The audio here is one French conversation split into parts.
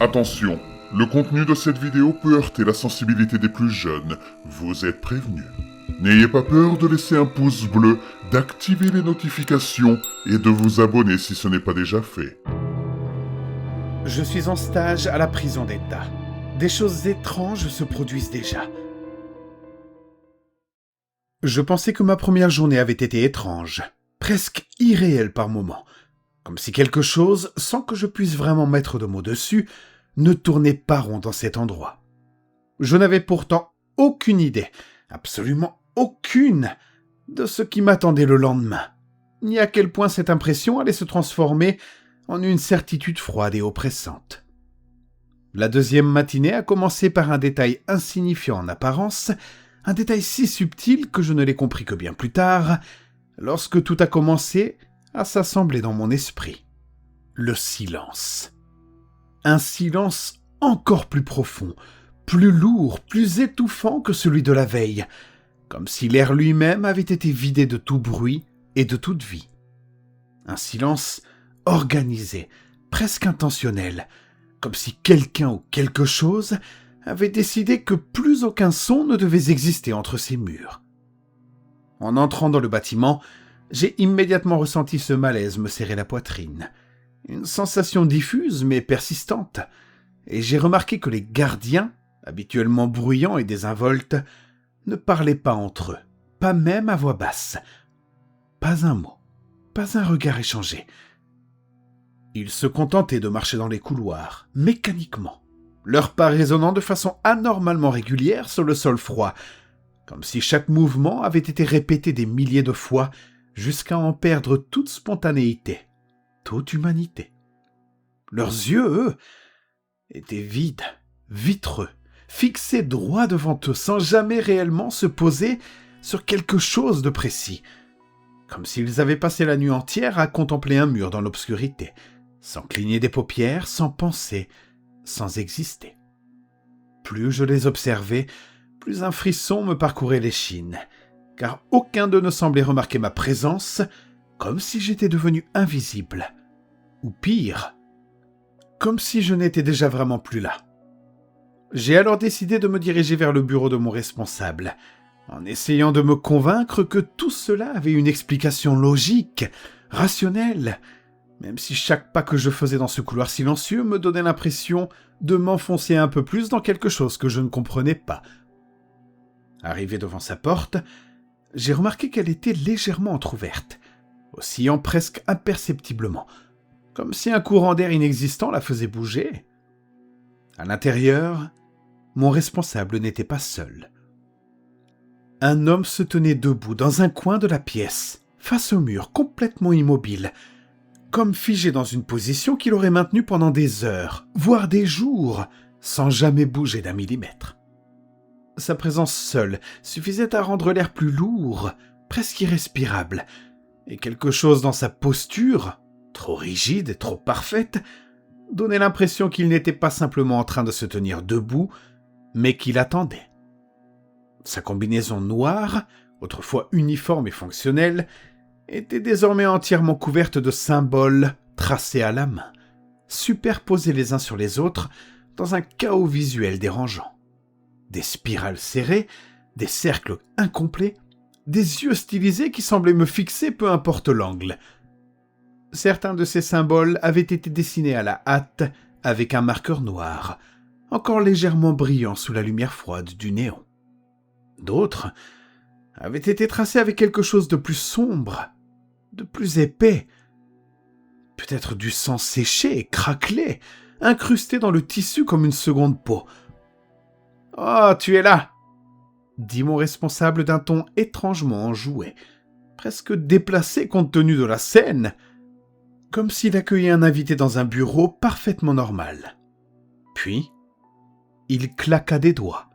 Attention, le contenu de cette vidéo peut heurter la sensibilité des plus jeunes, vous êtes prévenus. N'ayez pas peur de laisser un pouce bleu, d'activer les notifications et de vous abonner si ce n'est pas déjà fait. Je suis en stage à la prison d'État. Des choses étranges se produisent déjà. Je pensais que ma première journée avait été étrange, presque irréelle par moments, comme si quelque chose, sans que je puisse vraiment mettre de mots dessus, ne tournait pas rond dans cet endroit. Je n'avais pourtant aucune idée, absolument aucune, de ce qui m'attendait le lendemain, ni à quel point cette impression allait se transformer en une certitude froide et oppressante. La deuxième matinée a commencé par un détail insignifiant en apparence, un détail si subtil que je ne l'ai compris que bien plus tard, lorsque tout a commencé à s'assembler dans mon esprit. Le silence. Un silence encore plus profond, plus lourd, plus étouffant que celui de la veille, comme si l'air lui-même avait été vidé de tout bruit et de toute vie. Un silence organisé, presque intentionnel, comme si quelqu'un ou quelque chose avait décidé que plus aucun son ne devait exister entre ces murs. En entrant dans le bâtiment, j'ai immédiatement ressenti ce malaise me serrer la poitrine. Une sensation diffuse mais persistante, et j'ai remarqué que les gardiens, habituellement bruyants et désinvoltes, ne parlaient pas entre eux, pas même à voix basse. Pas un mot, pas un regard échangé. Ils se contentaient de marcher dans les couloirs, mécaniquement, leurs pas résonnant de façon anormalement régulière sur le sol froid, comme si chaque mouvement avait été répété des milliers de fois jusqu'à en perdre toute spontanéité, toute humanité. Leurs yeux, eux, étaient vides, vitreux, fixés droit devant eux sans jamais réellement se poser sur quelque chose de précis, comme s'ils avaient passé la nuit entière à contempler un mur dans l'obscurité, sans cligner des paupières, sans penser, sans exister. Plus je les observais, plus un frisson me parcourait l'échine, car aucun d'eux ne semblait remarquer ma présence, comme si j'étais devenu invisible. Ou pire, comme si je n'étais déjà vraiment plus là. J'ai alors décidé de me diriger vers le bureau de mon responsable, en essayant de me convaincre que tout cela avait une explication logique, rationnelle, même si chaque pas que je faisais dans ce couloir silencieux me donnait l'impression de m'enfoncer un peu plus dans quelque chose que je ne comprenais pas. Arrivé devant sa porte, j'ai remarqué qu'elle était légèrement entr'ouverte, oscillant presque imperceptiblement, comme si un courant d'air inexistant la faisait bouger. À l'intérieur, mon responsable n'était pas seul. Un homme se tenait debout dans un coin de la pièce, face au mur, complètement immobile, comme figé dans une position qu'il aurait maintenue pendant des heures, voire des jours, sans jamais bouger d'un millimètre. Sa présence seule suffisait à rendre l'air plus lourd, presque irrespirable, et quelque chose dans sa posture, trop rigide et trop parfaite, donnait l'impression qu'il n'était pas simplement en train de se tenir debout, mais qu'il attendait. Sa combinaison noire, autrefois uniforme et fonctionnelle, était désormais entièrement couverte de symboles tracés à la main, superposés les uns sur les autres dans un chaos visuel dérangeant. Des spirales serrées, des cercles incomplets, des yeux stylisés qui semblaient me fixer peu importe l'angle. Certains de ces symboles avaient été dessinés à la hâte avec un marqueur noir, encore légèrement brillant sous la lumière froide du néon. D'autres avaient été tracés avec quelque chose de plus sombre, de plus épais, peut-être du sang séché et craquelé, incrusté dans le tissu comme une seconde peau. « Oh, tu es là !» dit mon responsable d'un ton étrangement enjoué, presque déplacé compte tenu de la scène, comme s'il accueillait un invité dans un bureau parfaitement normal. Puis, il claqua des doigts,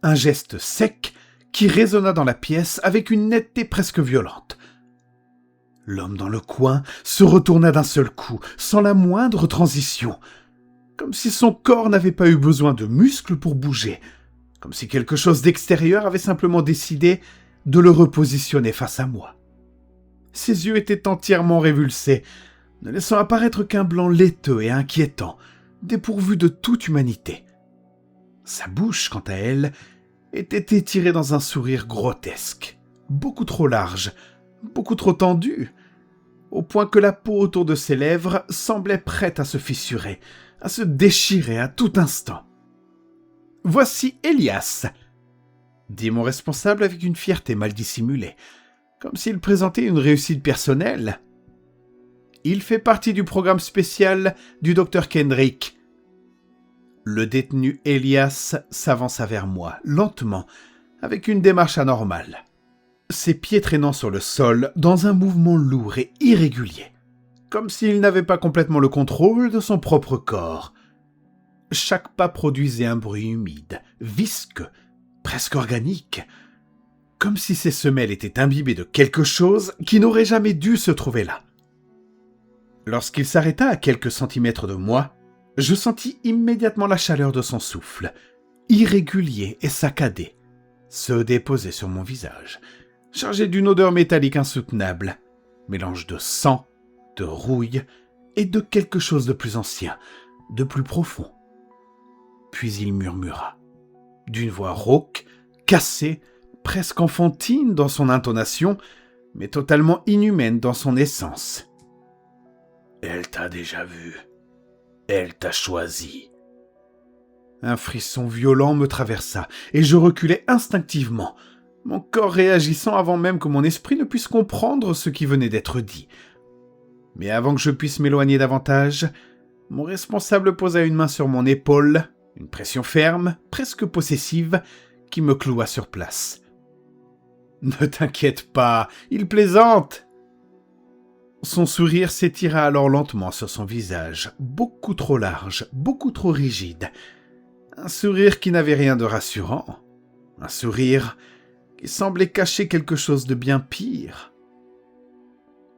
un geste sec qui résonna dans la pièce avec une netteté presque violente. L'homme dans le coin se retourna d'un seul coup, sans la moindre transition, comme si son corps n'avait pas eu besoin de muscles pour bouger, comme si quelque chose d'extérieur avait simplement décidé de le repositionner face à moi. Ses yeux étaient entièrement révulsés, ne laissant apparaître qu'un blanc laiteux et inquiétant, dépourvu de toute humanité. Sa bouche, quant à elle, était étirée dans un sourire grotesque, beaucoup trop large, beaucoup trop tendu, au point que la peau autour de ses lèvres semblait prête à se fissurer, à se déchirer à tout instant. « Voici Elias !» dit mon responsable avec une fierté mal dissimulée, comme s'il présentait une réussite personnelle. « Il fait partie du programme spécial du Dr Kendrick. » Le détenu Elias s'avança vers moi, lentement, avec une démarche anormale, ses pieds traînant sur le sol dans un mouvement lourd et irrégulier, comme s'il n'avait pas complètement le contrôle de son propre corps. Chaque pas produisait un bruit humide, visqueux, presque organique, comme si ses semelles étaient imbibées de quelque chose qui n'aurait jamais dû se trouver là. Lorsqu'il s'arrêta à quelques centimètres de moi, je sentis immédiatement la chaleur de son souffle, irrégulier et saccadé, se déposer sur mon visage, chargé d'une odeur métallique insoutenable, mélange de sang, de rouille et de quelque chose de plus ancien, de plus profond. Puis il murmura, d'une voix rauque, cassée, presque enfantine dans son intonation, mais totalement inhumaine dans son essence. « Elle t'a déjà vu. Elle t'a choisi. » Un frisson violent me traversa, et je reculai instinctivement, mon corps réagissant avant même que mon esprit ne puisse comprendre ce qui venait d'être dit. Mais avant que je puisse m'éloigner davantage, mon responsable posa une main sur mon épaule, une pression ferme, presque possessive, qui me cloua sur place. « Ne t'inquiète pas, il plaisante !» Son sourire s'étira alors lentement sur son visage, beaucoup trop large, beaucoup trop rigide. Un sourire qui n'avait rien de rassurant. Un sourire qui semblait cacher quelque chose de bien pire.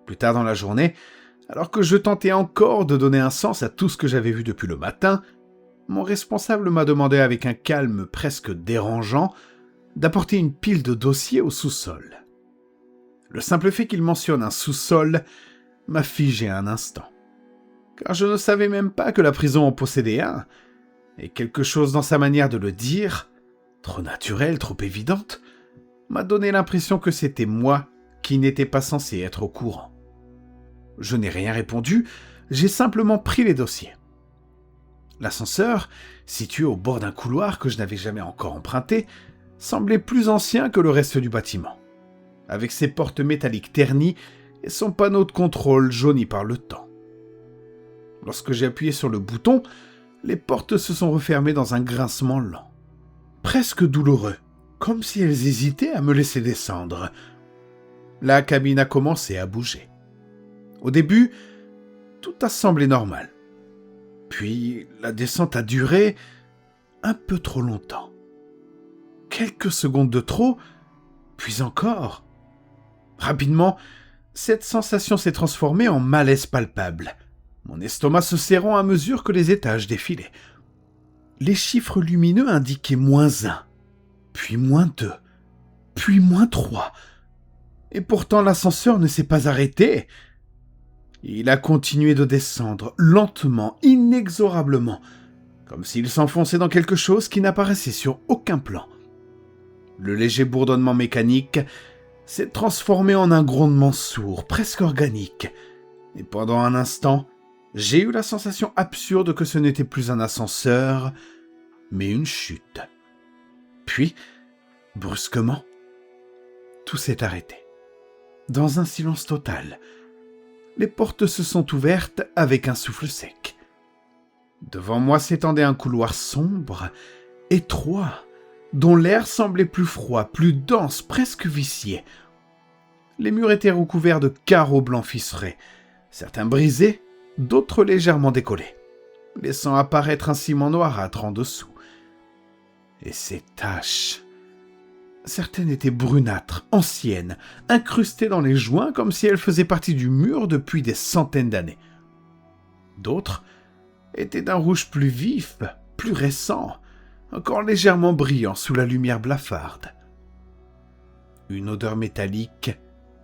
Plus tard dans la journée, alors que je tentais encore de donner un sens à tout ce que j'avais vu depuis le matin, mon responsable m'a demandé avec un calme presque dérangeant d'apporter une pile de dossiers au sous-sol. Le simple fait qu'il mentionne un sous-sol m'a figé un instant, car je ne savais même pas que la prison en possédait un, et quelque chose dans sa manière de le dire, trop naturelle, trop évidente, m'a donné l'impression que c'était moi qui n'étais pas censé être au courant. Je n'ai rien répondu, j'ai simplement pris les dossiers. L'ascenseur, situé au bord d'un couloir que je n'avais jamais encore emprunté, semblait plus ancien que le reste du bâtiment, avec ses portes métalliques ternies et son panneau de contrôle jauni par le temps. Lorsque j'ai appuyé sur le bouton, les portes se sont refermées dans un grincement lent, presque douloureux, comme si elles hésitaient à me laisser descendre. La cabine a commencé à bouger. Au début, tout a semblé normal. Puis la descente a duré un peu trop longtemps. Quelques secondes de trop, puis encore. Rapidement, cette sensation s'est transformée en malaise palpable, mon estomac se serrant à mesure que les étages défilaient. Les chiffres lumineux indiquaient -1, puis -2, puis -3. Et pourtant l'ascenseur ne s'est pas arrêté. Il a continué de descendre, lentement, inexorablement, comme s'il s'enfonçait dans quelque chose qui n'apparaissait sur aucun plan. Le léger bourdonnement mécanique s'est transformé en un grondement sourd, presque organique, et pendant un instant, j'ai eu la sensation absurde que ce n'était plus un ascenseur, mais une chute. Puis, brusquement, tout s'est arrêté. Dans un silence total, les portes se sont ouvertes avec un souffle sec. Devant moi s'étendait un couloir sombre, étroit, dont l'air semblait plus froid, plus dense, presque vicié. Les murs étaient recouverts de carreaux blancs fissurés, certains brisés, d'autres légèrement décollés, laissant apparaître un ciment noirâtre en dessous. Et ces taches... Certaines étaient brunâtres, anciennes, incrustées dans les joints comme si elles faisaient partie du mur depuis des centaines d'années. D'autres étaient d'un rouge plus vif, plus récent, encore légèrement brillant sous la lumière blafarde. Une odeur métallique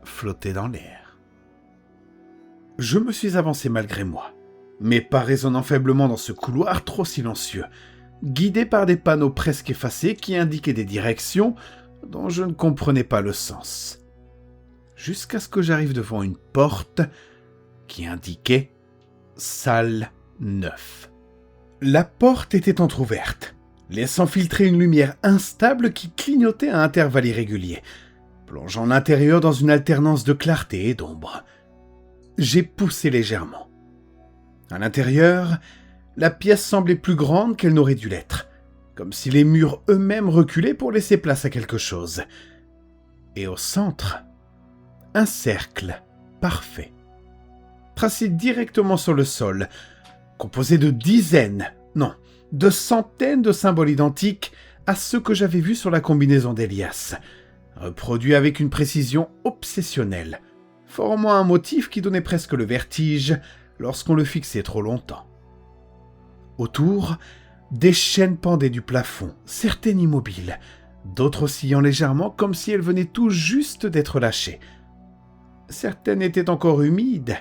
flottait dans l'air. Je me suis avancé malgré moi, mes pas résonnant faiblement dans ce couloir trop silencieux, guidé par des panneaux presque effacés qui indiquaient des directions dont je ne comprenais pas le sens. Jusqu'à ce que j'arrive devant une porte qui indiquait « Salle 9 ». La porte était entr'ouverte, laissant filtrer une lumière instable qui clignotait à intervalles irréguliers, plongeant l'intérieur dans une alternance de clarté et d'ombre. J'ai poussé légèrement. À l'intérieur, la pièce semblait plus grande qu'elle n'aurait dû l'être, comme si les murs eux-mêmes reculaient pour laisser place à quelque chose. Et au centre, un cercle parfait, tracé directement sur le sol, composé de dizaines, non, de centaines de symboles identiques à ceux que j'avais vus sur la combinaison d'Elias, reproduits avec une précision obsessionnelle, formant un motif qui donnait presque le vertige lorsqu'on le fixait trop longtemps. Autour, des chaînes pendaient du plafond, certaines immobiles, d'autres oscillant légèrement comme si elles venaient tout juste d'être lâchées. Certaines étaient encore humides,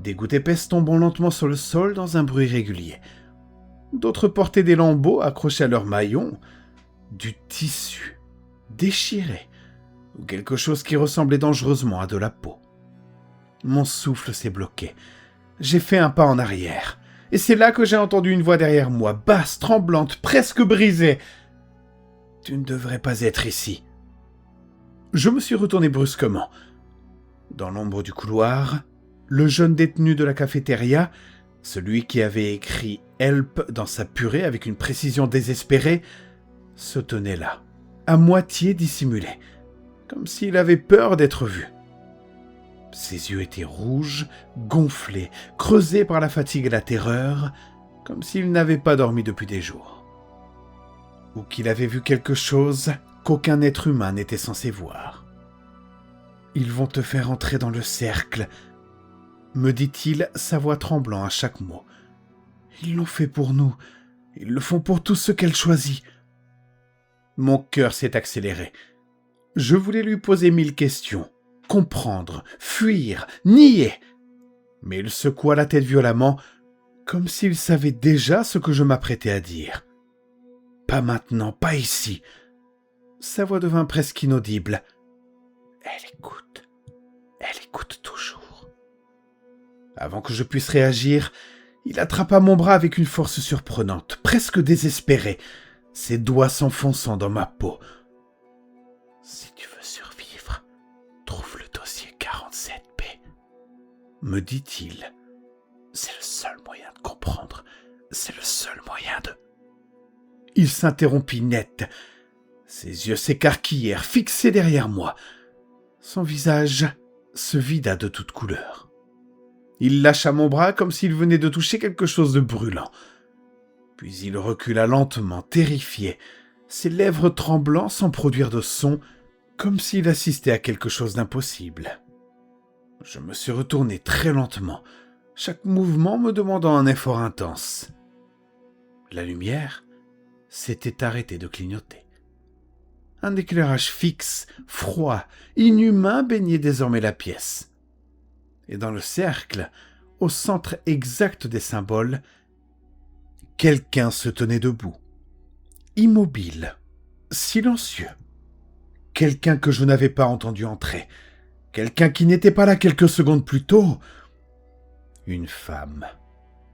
des gouttes épaisses tombant lentement sur le sol dans un bruit régulier. D'autres portaient des lambeaux accrochés à leurs maillons, du tissu déchiré, ou quelque chose qui ressemblait dangereusement à de la peau. Mon souffle s'est bloqué. J'ai fait un pas en arrière, et c'est là que j'ai entendu une voix derrière moi, basse, tremblante, presque brisée. « Tu ne devrais pas être ici. » Je me suis retourné brusquement. Dans l'ombre du couloir, le jeune détenu de la cafétéria, celui qui avait écrit « Help » dans sa purée avec une précision désespérée, se tenait là, à moitié dissimulé, comme s'il avait peur d'être vu. Ses yeux étaient rouges, gonflés, creusés par la fatigue et la terreur, comme s'il n'avait pas dormi depuis des jours. Ou qu'il avait vu quelque chose qu'aucun être humain n'était censé voir. « Ils vont te faire entrer dans le cercle », me dit-il, sa voix tremblant à chaque mot. « Ils l'ont fait pour nous, ils le font pour tous ceux qu'elle choisit. » Mon cœur s'est accéléré. Je voulais lui poser 1000 questions, comprendre, fuir, nier. Mais il secoua la tête violemment, comme s'il savait déjà ce que je m'apprêtais à dire. « Pas maintenant, pas ici. » Sa voix devint presque inaudible. « Elle écoute toujours. » Avant que je puisse réagir, il attrapa mon bras avec une force surprenante, presque désespérée, ses doigts s'enfonçant dans ma peau. « Si tu veux survivre, trouve le dossier 47B, » me dit-il. « C'est le seul moyen de comprendre. C'est le seul moyen de... » Il s'interrompit net. Ses yeux s'écarquillèrent, fixés derrière moi. Son visage se vida de toute couleur. Il lâcha mon bras comme s'il venait de toucher quelque chose de brûlant. Puis il recula lentement, terrifié, ses lèvres tremblant sans produire de son, comme s'il assistait à quelque chose d'impossible. Je me suis retourné très lentement, chaque mouvement me demandant un effort intense. La lumière s'était arrêtée de clignoter. Un éclairage fixe, froid, inhumain baignait désormais la pièce. Et dans le cercle, au centre exact des symboles, quelqu'un se tenait debout, immobile, silencieux. Quelqu'un que je n'avais pas entendu entrer, quelqu'un qui n'était pas là quelques secondes plus tôt. Une femme,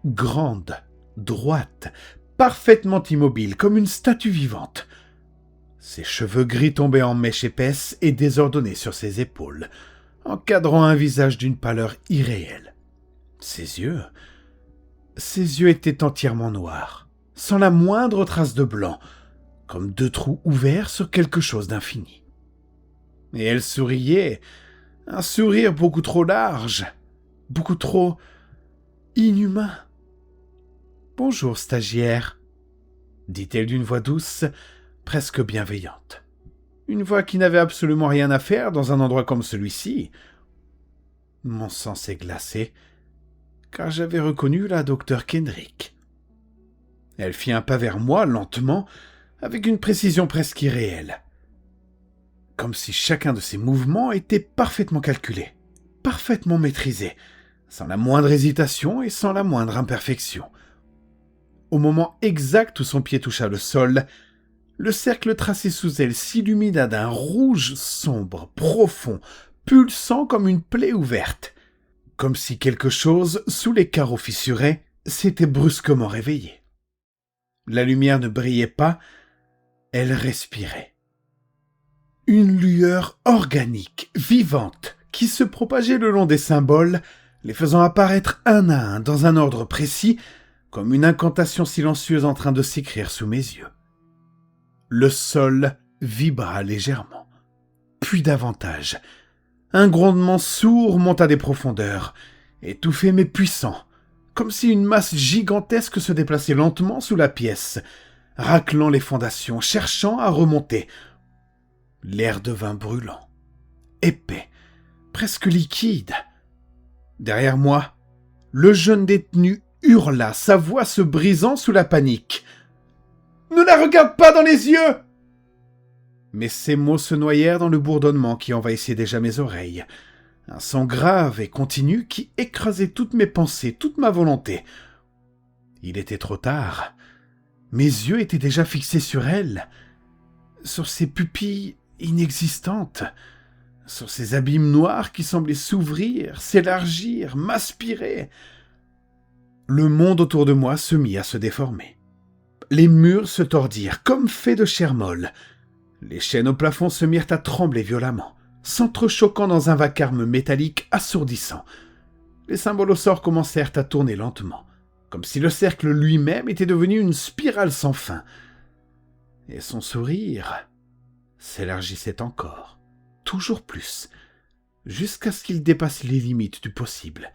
grande, droite, parfaitement immobile, comme une statue vivante. Ses cheveux gris tombaient en mèches épaisses et désordonnées sur ses épaules, encadrant un visage d'une pâleur irréelle. Ses yeux étaient entièrement noirs, sans la moindre trace de blanc, comme deux trous ouverts sur quelque chose d'infini. Et elle souriait, un sourire beaucoup trop large, beaucoup trop inhumain. « Bonjour, stagiaire », dit-elle d'une voix douce, presque bienveillante. Une voix qui n'avait absolument rien à faire dans un endroit comme celui-ci. Mon sang s'est glacé, car j'avais reconnu la docteure Kendrick. Elle fit un pas vers moi, lentement, avec une précision presque irréelle. Comme si chacun de ses mouvements était parfaitement calculé, parfaitement maîtrisé, sans la moindre hésitation et sans la moindre imperfection. Au moment exact où son pied toucha le sol, le cercle tracé sous elle s'illumina d'un rouge sombre, profond, pulsant comme une plaie ouverte, comme si quelque chose, sous les carreaux fissurés, s'était brusquement réveillé. La lumière ne brillait pas, elle respirait. Une lueur organique, vivante, qui se propageait le long des symboles, les faisant apparaître un à un dans un ordre précis, comme une incantation silencieuse en train de s'écrire sous mes yeux. Le sol vibra légèrement, puis davantage. Un grondement sourd monta des profondeurs, étouffé mais puissant, comme si une masse gigantesque se déplaçait lentement sous la pièce, raclant les fondations, cherchant à remonter. L'air devint brûlant, épais, presque liquide. Derrière moi, le jeune détenu hurla, sa voix se brisant sous la panique. « Ne la regarde pas dans les yeux !» Mais ces mots se noyèrent dans le bourdonnement qui envahissait déjà mes oreilles. Un son grave et continu qui écrasait toutes mes pensées, toute ma volonté. Il était trop tard. Mes yeux étaient déjà fixés sur elle, sur ses pupilles inexistantes, sur ces abîmes noirs qui semblaient s'ouvrir, s'élargir, m'aspirer. Le monde autour de moi se mit à se déformer. Les murs se tordirent comme faits de chair molle. Les chaînes au plafond se mirent à trembler violemment, s'entrechoquant dans un vacarme métallique assourdissant. Les symboles au sort commencèrent à tourner lentement, comme si le cercle lui-même était devenu une spirale sans fin. Et son sourire s'élargissait encore, toujours plus, jusqu'à ce qu'il dépasse les limites du possible.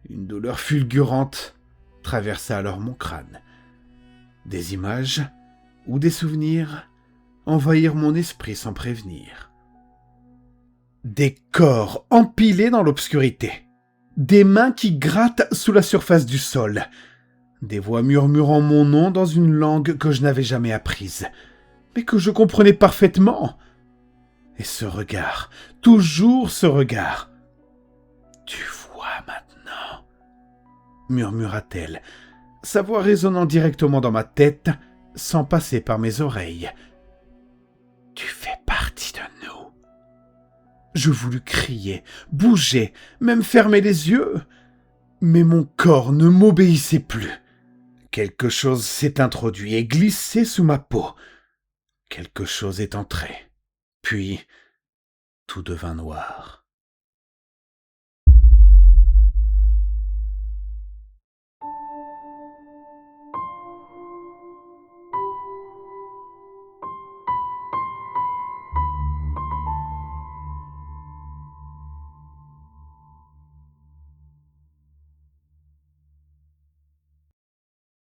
Une douleur fulgurante traversa alors mon crâne. Des images ou des souvenirs envahirent mon esprit sans prévenir. Des corps empilés dans l'obscurité, des mains qui grattent sous la surface du sol, des voix murmurant mon nom dans une langue que je n'avais jamais apprise, mais que je comprenais parfaitement. Et ce regard, toujours ce regard. « Tu vois maintenant » murmura-t-elle, sa voix résonnant directement dans ma tête, sans passer par mes oreilles. « Tu fais partie de nous. » Je voulus crier, bouger, même fermer les yeux, mais mon corps ne m'obéissait plus. Quelque chose s'est introduit et glissé sous ma peau. Quelque chose est entré. Puis, tout devint noir.